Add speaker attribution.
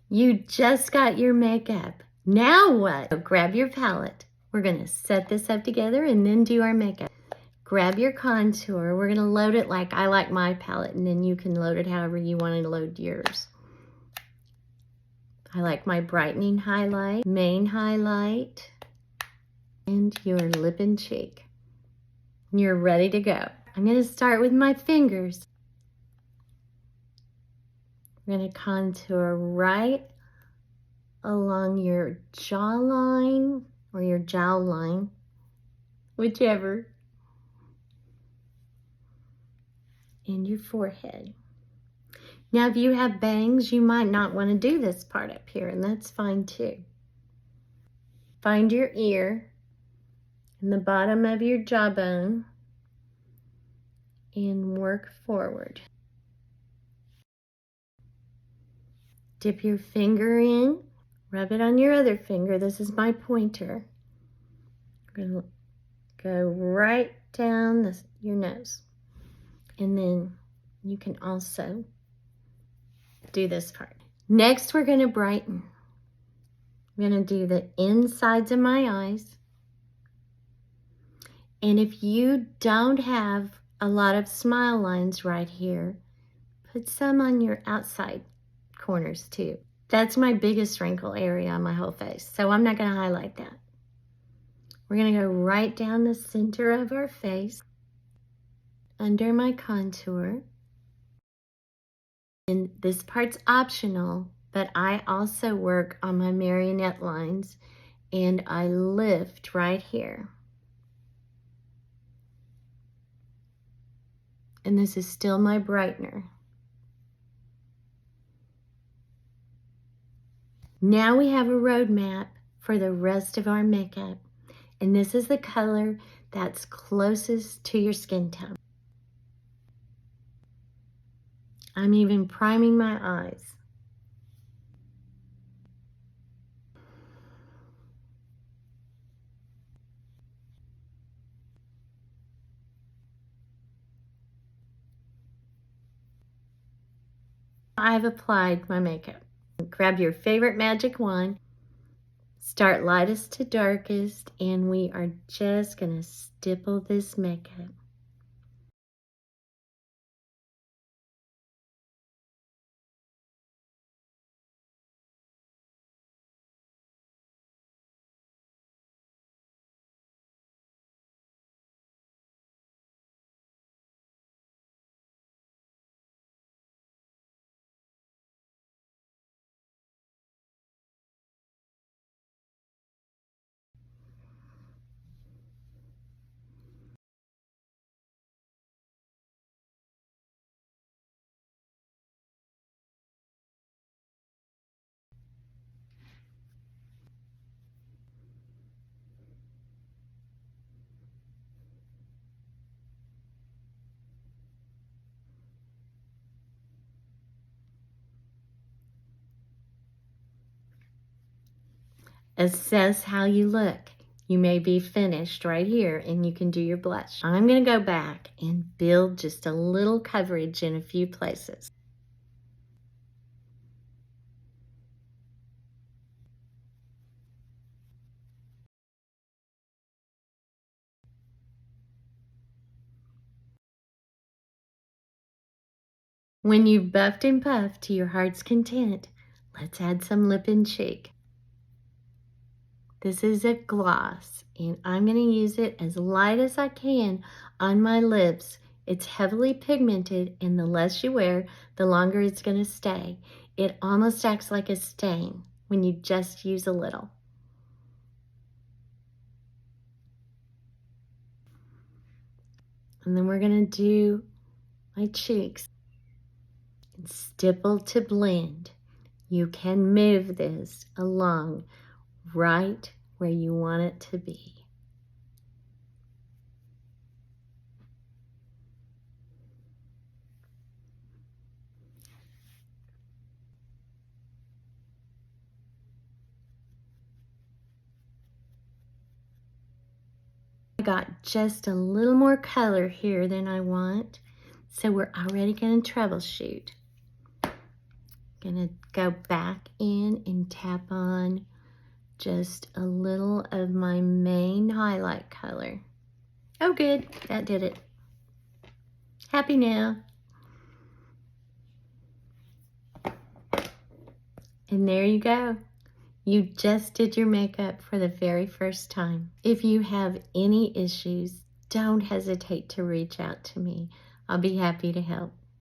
Speaker 1: You just got your makeup. Now what? So grab your palette. We're gonna set this up together and then do our makeup. Grab your contour. We're gonna load it like I like my palette, and then you can load it however you want to load yours. I like my brightening highlight, main highlight, and your lip and cheek. You're ready to go. I'm gonna start with my fingers. I'm gonna contour right along your jawline or your jowline, whichever, and your forehead. Now, if you have bangs, you might not want to do this part up here, and that's fine too. Find your ear in the bottom of your jawbone and work forward. Dip your finger in, rub it on your other finger. This is my pointer. We're going to go right down your nose. And then you can also do this part. Next, we're going to brighten. I'm going to do the insides of my eyes. And if you don't have a lot of smile lines right here, put some on your outside corners too. That's my biggest wrinkle area on my whole face, so I'm not going to highlight that. We're going to go right down the center of our face, under my contour. And this part's optional, but I also work on my marionette lines, and I lift right here. And this is still my brightener. Now we have a roadmap for the rest of our makeup. And this is the color that's closest to your skin tone. I'm even priming my eyes. I've applied my makeup. Grab your favorite magic wand, start lightest to darkest, and we are just gonna stipple this makeup. Assess how you look. You may be finished right here and you can do your blush. I'm going to go back and build just a little coverage in a few places. When you've buffed and puffed to your heart's content, let's add some lip and cheek. This is a gloss, and I'm going to use it as light as I can on my lips. It's heavily pigmented, and the less you wear, the longer it's going to stay. It almost acts like a stain when you just use a little. And then we're going to do my cheeks. And stipple to blend. You can move this along right where you want it to be. I got just a little more color here than I want, so we're already going to troubleshoot. Gonna go back in and tap on just a little of my main highlight color. Oh good, that did it. Happy now. And there you go. You just did your makeup for the very first time. If you have any issues, don't hesitate to reach out to me. I'll be happy to help.